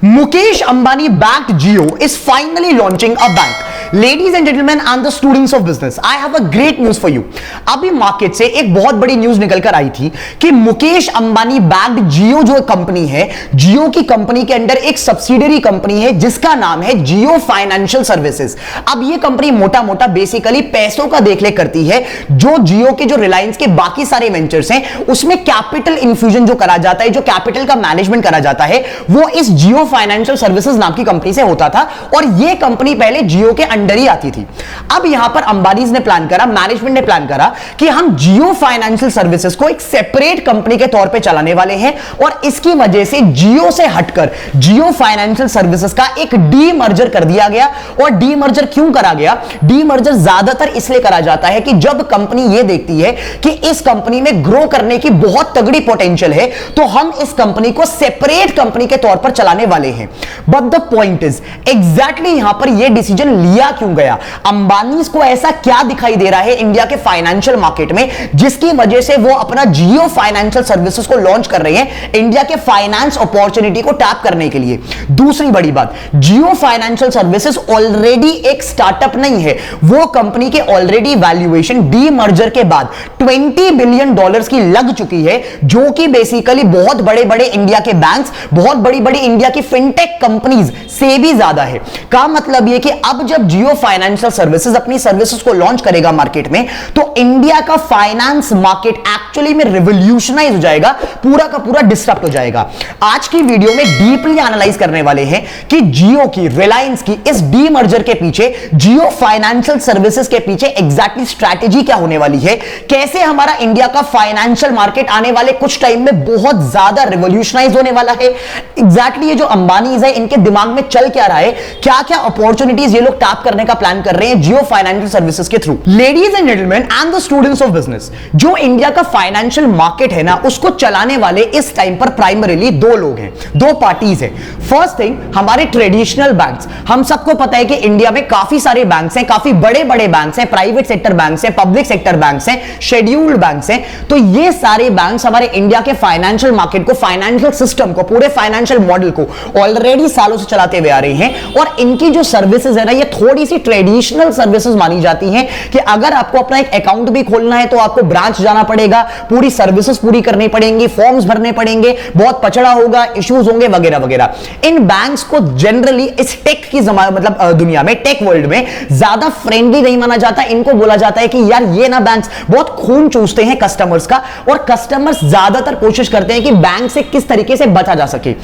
Mukesh Ambani backed Jio is finally launching a bank. Ladies and gentlemen and the students of business, I have a great news for you. अभी market से एक बहुत बड़ी news निकल कर आई थी कि मुकेश अंबानी बैक्ड जियो जो कंपनी है, जियो की कंपनी के अंडर एक सब्सिडियरी कंपनी है जिसका नाम है जियो फाइनेंशियल सर्विसेज। अब ये कंपनी मोटा मोटा बेसिकली पैसों का देखरेख करती है। जो जियो के जो रिलायंस के बाकी सारे वेंचर्स हैं उसमें कैपिटल इन्फ्यूजन जो करा जाता है, जो कैपिटल का मैनेजमेंट करा जाता है, वो इस जियो फाइनेंशियल सर्विसेज नाम की कंपनी से होता था और ये कंपनी पहले जियो के अंडर ही आती थी। अब यहां पर अंबानीज ने प्लान करा, मैनेजमेंट ने प्लान करा कि हम जियो फाइनेंशियल सर्विसेज को एक सेपरेट कंपनी के तौर पे चलाने वाले हैं और इसकी वजह से जियो से हटकर जियो फाइनेंशियल सर्विसेज का एक डीमर्जर कर दिया गया। और डीमर्जर क्यों करा गया? डीमर्जर ज्यादातर इसलिए करा जाता है कि जब कंपनी ये देखती है कि इस कंपनी में ग्रो करने की बहुत तगड़ी पोटेंशियल है तो हम इस कंपनी को सेपरेट कंपनी के तौर पर चलाने वाले हैं। But the point is exactly यहां पर यह डिसीजन लिया क्यों गया? अंबानी को ऐसा क्या दिखाई दे रहा है इंडिया के फाइनेंशियल मार्केट में जिसकी वजह से वो अपना जियो फाइनेंशियल सर्विसेज को लॉन्च कर रहे हैं इंडिया के फाइनेंस अपॉर्चुनिटी को टैप करने के लिए? दूसरी बड़ी बात, जियो फाइनेंशियल सर्विसेज ऑलरेडी एक स्टार्टअप नहीं है, वो कंपनी के ऑलरेडी वैल्यूएशन डीमर्जर के बाद $20 बिलियन की लग चुकी है, जो कि बेसिकली बहुत बड़े बड़े इंडिया के बैंक्स, बहुत बड़ी बड़ी इंडिया की फिनटेक कंपनीज से भी ज्यादा है। का मतलब यह कि अब जब जियो फाइनेंशियल सर्विसेज अपनी सर्विसेज को लॉन्च करेगा मार्केट में तो इंडिया का फाइनेंस मार्केट एक्चुअली में रिवोल्यूशनाइज हो जाएगा, पूरा का पूरा डिस्टर्ब हो जाएगा। आज की वीडियो में डीपली एनालाइज करने वाले हैं कि जियो की, रिलायंस की इस डीमर्जर के पीछे, जियो फाइनेंशियल सर्विसेज के पीछे एग्जैक्टली स्ट्रैटेजी क्या होने वाली है, कैसे हमारा इंडिया का फाइनेंशियल मार्केट आने वाले कुछ टाइम में बहुत ज्यादा रिवोल्यूशनाइज होने वाला है। एग्जैक्टली ये जो अंबानीज है इनके दिमाग में चल क्या रहा है, क्या क्या अपॉर्चुनिटीज ये लोग टैप करने का प्लान कर रहे हैं जियो फाइनेंशियल सर्विसेज के through. Ladies and gentleman and the students of business, जो इंडिया का फाइनेंशियल मार्केट है ना उसको चलाने वाले इस टाइम पर प्राइमरीली दो लोग हैं, दो पार्टीज हैं। फर्स्ट थिंग, हमारे ट्रेडिशनल बैंक्स। हम सबको पता है कि इंडिया में काफी सारे बैंक्स हैं, काफी बड़े बड़े बैंक्स हैं, प्राइवेट सेक्टर बैंक्स हैं, पब्लिक सेक्टर बैंक्स हैं, शेड्यूल्ड बैंक्स हैं। तो ये सारे बैंक्स हमारे इंडिया के फाइनेंशियल मार्केट को, फाइनेंशियल सिस्टम को, पूरे फाइनेंशियल मॉडल को ऑलरेडी सालों से चलाते हुए आ रहे हैं और इनकी जो सर्विसेज है ना ये थोड़ी सी ट्रेडिशनल सर्विसेज मानी जाती हैं कि अगर आपको अपना एक अकाउंट भी खोलना है तो आपको ब्रांच जाना पड़ेगा, पूरी सर्विसेज पूरी करनी पड़ेंगी, फॉर्म्स भरने पड़ेंगे, बहुत पचड़ा होगा, इश्यूज होंगे वगैरह वगैरह। इन बैंक्स को जनरली इस टेक की मतलब दुनिया में, टेक वर्ल्ड में ज्यादा फ्रेंडली नहीं माना जाता। इनको बोला जाता है कि यार ये ना बैंक्स बहुत खून चूसते हैं कस्टमर्स का और कस्टमर्स ज्यादातर कोशिश करते हैं कि बैंक से किस तरीके से बचा जा सके।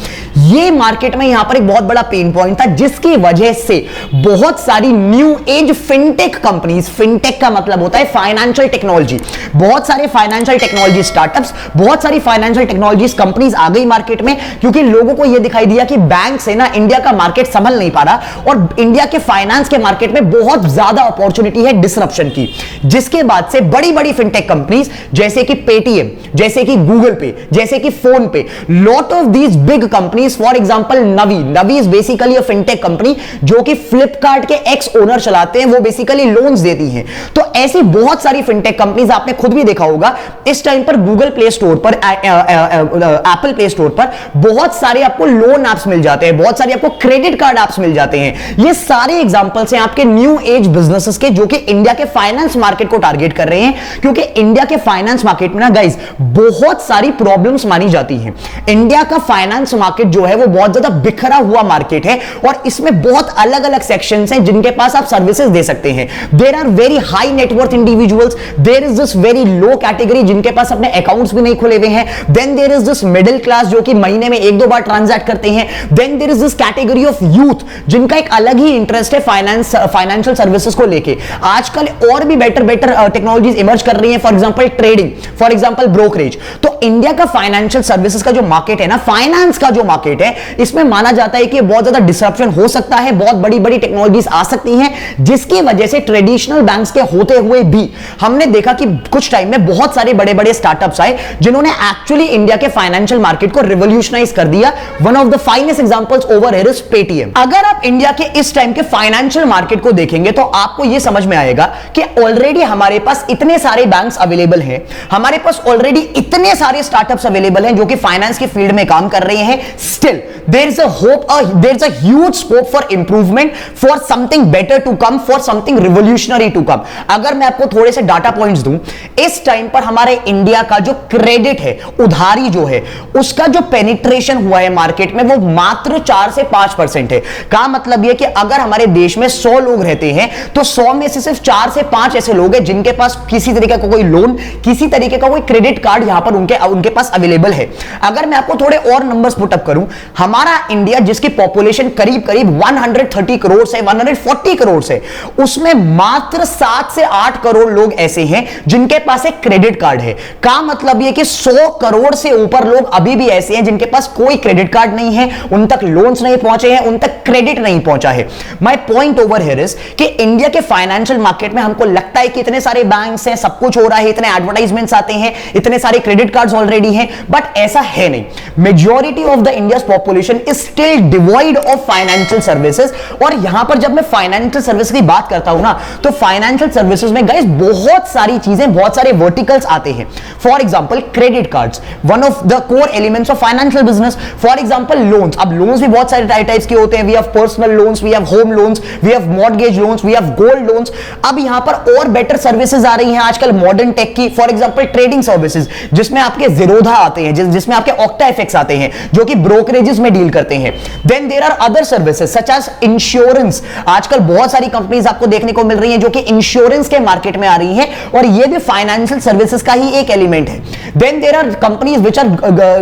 ये मार्केट में यहां पर एक बहुत बड़ा पेन पॉइंट था जिसकी वजह से बहुत सारी new age fintech companies, fintech का मतलब होता है फाइनेंशियल टेक्नोलॉजी, बहुत सारे फाइनेंशियल टेक्नोलॉजी स्टार्टअप्स, बहुत सारी फाइनेंशियल टेक्नोलॉजी कंपनीज आ गई मार्केट में क्योंकि लोगों को यह दिखाई दिया कि बैंक से ना इंडिया का मार्केट संभल नहीं पा रहा और इंडिया के फाइनेंस के मार्केट में बहुत ज्यादा अपॉर्चुनिटी है डिसरप्शन की। जिसके बाद से बड़ी बड़ी फिनटेक कंपनीज जैसे कि पेटीएम, जैसे कि गूगल पे, जैसे कि फोन पे, lot of these big companies, for example Navi is basically a fintech company जो कि फ्लिपकार्ट के एक्स ओनर चलाते हैं, वो बेसिकली लोन्स देती हैं। तो ऐसी बहुत सारी फिनटेक कंपनीज आपने खुद भी देखा होगा इस टाइम पर गूगल प्ले स्टोर पर, एप्पल प्ले स्टोर पर बहुत सारे आपको लोन ऐप्स मिल जाते हैं, बहुत सारे आपको क्रेडिट कार्ड ऐप्स मिल जाते हैं। ये सारे एग्जांपल्स हैं आपके न्यू एज बिजनेसेस के जो कि इंडिया के फाइनेंस मार्केट को टारगेट कर रहे हैं क्योंकि इंडिया के फाइनेंस मार्केट में ना गाइस बहुत सारी प्रॉब्लम्स मानी जाती हैं। इंडिया का फाइनेंस मार्केट जो है वो बहुत ज्यादा बिखरा हुआ मार्केट है और इसमें बहुत अलग अलग सेक्शंस हैं जिनके पास आप सर्विसेज दे सकते हैं। There are very high net worth individuals, there is this very low category जिनके पास अपने अकाउंट्स भी नहीं खुले हुए हैं, then there is this middle class जो कि महीने में एक दो बार ट्रांजैक्ट करते हैं, then there is this category of youth जिनका एक अलग ही इंटरेस्ट है फाइनेंशियल सर्विसेज को लेके। आजकल और भी बेटर टेक्नोलॉजीज इमर्ज कर रही हैं, for example trading, for example brokerage. तो इंडिया का फाइनेंशियल सर्विसेज का जो मार्केट है ना, फाइनेंस का जो मार्केट है, इसमें माना जाता है कि बहुत ज्यादा डिसरप्शन हो सकता है, बहुत बड़ी बड़ी टेक्नोलॉजीज आ सकती हैं, जिसकी वजह से ट्रेडिशनल बैंक्स के होते हुए भी हमने देखा कि कुछ टाइम में बहुत सारे बड़े बड़े स्टार्टअप्स आए जिन्होंने एक्चुअली इंडिया के फाइनेंशियल मार्केट को रिवॉल्यूशनाइज कर दिया। One of the finest examples over here is Paytm. अगर आप इंडिया के इस टाइम के फाइनेंशियल मार्केट को देखेंगे तो आपको यह समझ में आएगा कि ऑलरेडी हमारे पास इतने सारे बैंक्स अवेलेबल हैं, हमारे पास ऑलरेडी इतने सारे स्टार्टअप्स अवेलेबल हैं जो कि फाइनेंस के फील्ड में काम कर रहे हैं। Still there is a hope, there is a huge scope for improvement, for something better to come, for something revolutionary to come. अगर मैं आपको थोड़े से डाटा पॉइंट्स दूं, इस टाइम पर हमारे इंडिया का जो क्रेडिट है, उधारी जो है, उसका जो पेनिट्रेशन हुआ है मार्केट में वो मात्र 4 से 5% है। का मतलब यह कि अगर हमारे देश में 100 लोग रहते हैं तो 100 में से सिर्फ 4 से 5 ऐसे लोग हैं जिनके पास किसी तरीके का कोई लोन, किसी तरीके का कोई क्रेडिट कार्ड यहां पर उनके पास अवेलेबल है। अगर मैं आपको थोड़े और नंबर्स पुट अप करूं, हमारा इंडिया जिसकी पॉपुलेशन करीब करीब 130 करोड़ से 140 करोड़ से, उसमें मात्र 7 से 8 करोड़ लोग ऐसे हैं जिनके पास एक क्रेडिट कार्ड है। का मतलब यह कि 100 करोड़ से ऊपर लोग अभी भी ऐसे हैं जिनके पास कोई क्रेडिट कार्ड नहीं है, उन तक लोन्स नहीं पहुंचे हैं, उन तक क्रेडिट नहीं पहुंचा है। My point over here is कि इंडिया के फाइनेंशियल मार्केट में हमको लगता है कि इतने सारे बैंक्स हैं, सब कुछ हो रहा है, इतने एडवर्टाइजमेंट्स आते हैं, इतने सारे क्रेडिट कार्ड्स ऑलरेडी हैं, बट ऐसा है नहीं। Majority of the India's population is still devoid of financial services. और यहां पर जब मैं फाइनेंशियल सर्विस की बात करता हूं ना, तो फाइनेंशियल सर्विसेज में गाइस बहुत सारी चीजें, बहुत सारे वर्टिकल्स आते हैं। For example credit cards, one of the core elements of financial business. For example loans, अब लोन्स भी बहुत सारे टाइप्स के होते हैं। We have personal loans, we have home loans, we have mortgage loans, we have gold loans. अब यहां पर और बेटर सर्विसेज आ रही हैं आजकल मॉडर्न टेक की। फॉर एग्जांपल ट्रेडिंग सर्विसेज, जिसमें आपके ज़ीरोधा आते हैं, जिसमें आपके ऑक्टाएफएक्स आते हैं जो कि ब्रोकरेजेस में डील करते हैं। Then there are other services such as insurance. आजकल बहुत सारी कंपनीज आपको देखने को मिल रही हैं जो कि इंश्योरेंस के मार्केट में आ रही हैं, और ये भी फाइनेंशियल सर्विसेज का ही एक एलिमेंट है। Then there are companies which are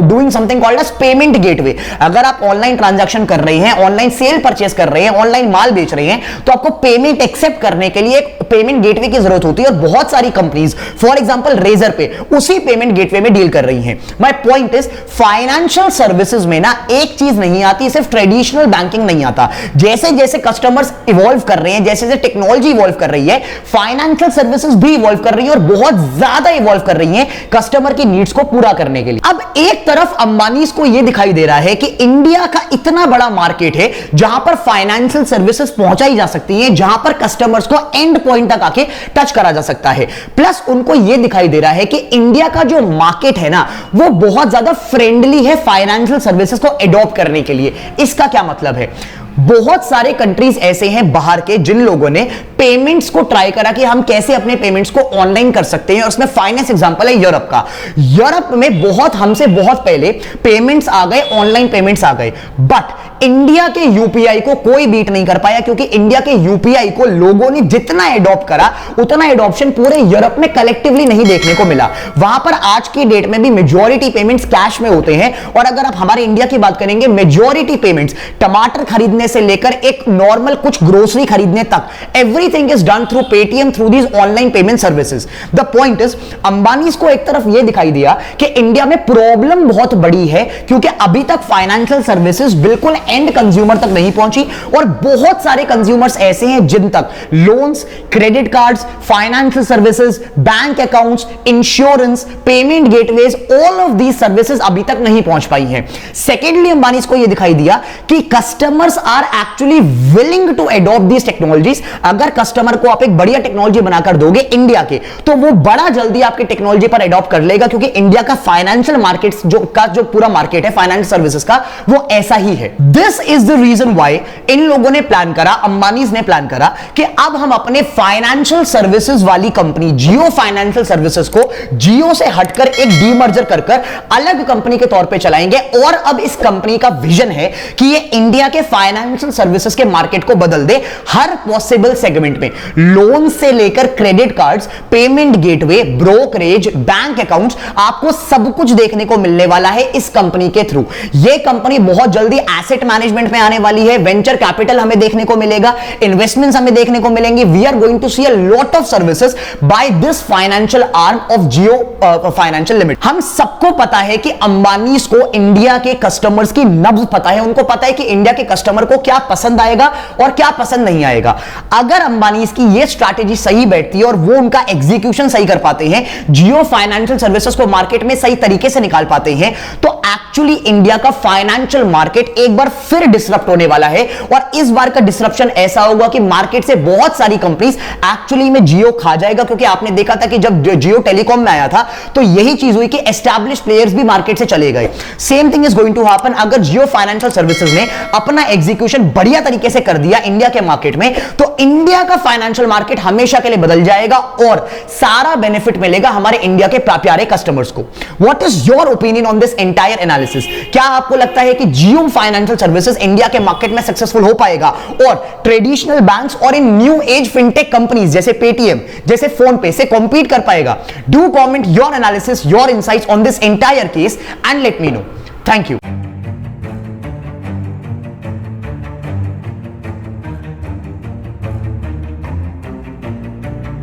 doing something called as payment gateway. अगर आप ऑनलाइन ट्रांजैक्शन कर रहे हैं, ऑनलाइन सेल परचेस कर रहे हैं, ऑनलाइन माल बेच रहे हैं, तो आपको पेमेंट एक्सेप्ट करने के लिए एक पेमेंट गेटवे की जरूरत होती है, और बहुत सारी कंपनीज फॉर एग्जांपल रेजर पे उसी पेमेंट गेटवे में डील कर रही हैं। My point is financial services में ना एक चीज नहीं आती, सिर्फ ट्रेडिशनल बैंकिंग नहीं आता। जैसे जैसे कस्टमर्स इवॉल्व कर रहे हैं, जैसे जैसे टेक्नोलॉजी इवॉल्व कर रही है, फाइनेंशियल सर्विसेज भी इवॉल्व कर रही है, और बहुत ज्यादा इवॉल्व कर रही है कस्टमर की नीड्स को पूरा करने के लिए। अब एक तरफ अंबानीज को यह दिखाई दे रहा है कि इंडिया का इतना बड़ा मार्केट है जहां पर फाइनेंशियल सर्विसेज पहुंचाई जा सकती है, जहां पर कस्टमर्स को एंड पॉइंट तक आके टच करा जा सकता है। प्लस उनको यह दिखाई दे रहा है कि इंडिया का जो मार्केट है ना, वो बहुत ज्यादा फ्रेंडली है फाइनेंशियल सर्विसेज को एडॉप्ट करने के लिए। इसका क्या मतलब है? बहुत सारे कंट्रीज ऐसे हैं बाहर के जिन लोगों ने पेमेंट्स को ट्राई करा कि हम कैसे अपने पेमेंट्स को ऑनलाइन कर सकते हैं, और उसमें फाइनेस्ट एग्जांपल है यूरोप का। यूरोप में हमसे बहुत पहले पेमेंट्स आ गए, ऑनलाइन पेमेंट्स आ गए, बट इंडिया के यूपीआई को कोई बीट नहीं कर पाया, क्योंकि इंडिया के यूपीआई को लोगों ने जितना एडॉप्ट करा उतना एडॉप्शन पूरे यूरोप में कलेक्टिवली नहीं देखने को मिला। वहां पर आज की डेट में भी मेजॉरिटी पेमेंट्स कैश में होते हैं, और अगर आप हमारे इंडिया की बात करेंगे, मेजॉरिटी पेमेंट्स टमाटर खरीदने से लेकर एक नॉर्मल कुछ ग्रोसरी खरीदने तक, everything is done through Paytm, through these online payment services. The point is, Ambanis को एक तरफ यह दिखाई दिया कि इंडिया में प्रॉब्लम बहुत बड़ी है, क्योंकि अभी तक फाइनेंशियल सर्विसेज बिल्कुल एंड कंज्यूमर तक नहीं पहुंची, और बहुत सारे कंज्यूमर्स ऐसे हैं जिन तक loans, credit cards, financial services, bank accounts, insurance, payment gateways, all of these services अभी तक नहीं पहुंच पाई हैं। सेकेंडली, अंबानीज को यह दिखाई दिया कि customers are actually willing to adopt these technologies. अगर कस्टमर को आप एक बढ़िया टेक्नोलॉजी बनाकर दोगे इंडिया के, तो वो बड़ा जल्दी आपके टेक्नोलॉजी पर एडॉप्ट कर लेगा, क्योंकि इंडिया का फाइनेंशियल मार्केट जो पूरा मार्केट है फाइनेंशियल सर्विसेज का, वो ऐसा ही है। This is the reason why इन लोगों ने प्लान करा, अंबानीज ने प्लान करा कि अब हम अपने फाइनेंशियल सर्विसेज वाली कंपनी जियो फाइनेंशियल सर्विसेज को जियो से हटकर एक डीमर्जर कर अलग कंपनी के तौर पे चलाएंगे। और अब इस कंपनी का विजन है कि ये इंडिया के फाइनेंशियल सर्विसेज के मार्केट को बदल दे, हर पॉसिबल सेगमेंट में, लोन से लेकर credit cards, payment gateway, brokerage, bank accounts, आपको सब कुछ देखने को मिलने वाला है इस कंपनी के थ्रू। ये कंपनी बहुत जल्दी एसेट मैनेजमेंट में आने वाली है, वेंचर कैपिटल हमें देखने को मिलेगा, इन्वेस्टमेंट्स हमें देखने को मिलेंगे। We are going to see a lot of services by this financial arm of Jio financial limited. हम सबको पता है कि अंबानीज को इंडिया के कस्टमर्स की नब्ज पता है, उनको पता है कि इंडिया के कस्टमर को क्या पसंद आएगा और क्या पसंद नहीं आएगा। अगर अंबानी की ये स्ट्रैटेजी सही बैठती है और वो उनका एग्जीक्यूशन सही कर पाते हैं, जियो फाइनेंशियल सर्विसेज को मार्केट में सही तरीके से निकाल पाते हैं, तो एक्चुअली इंडिया का फाइनेंशियल मार्केट एक बार फिर डिसरप्ट होने वाला है। और इस बार का डिसरप्शन ऐसा होगा कि मार्केट से बहुत सारी कंपनीज एक्चुअली में जियो खा जाएगा, क्योंकि आपने देखा था कि जब जियो टेलीकॉम में आया था तो यही चीज हुई कि एस्टैब्लिश्ड प्लेयर्स भी मार्केट से चले गए। Same thing is going to happen अगर जियो फाइनेंशियल सर्विसेज ने अपना एग्जीक्यूशन बढ़िया तरीके से कर दिया इंडिया के मार्केट में, तो इंडिया का फाइनेंशियल मार्केट हमेशा के लिए बदल जाएगा और सारा बेनिफिट मिलेगा हमारे इंडिया के प्यारे कस्टमर्स को। What is your opinion on this entire analysis? क्या आपको लगता है कि जियो फाइनेंशियल सर्विसेज इंडिया के मार्केट में सक्सेसफुल हो पाएगा और ट्रेडिशनल बैंक्स और इन न्यू एज फिनटेक कंपनीज जैसे पेटीएम, जैसे फोन पे से कॉम्पीट कर पाएगा? Do comment your analysis, your insights on this entire case and let me know. Thank you.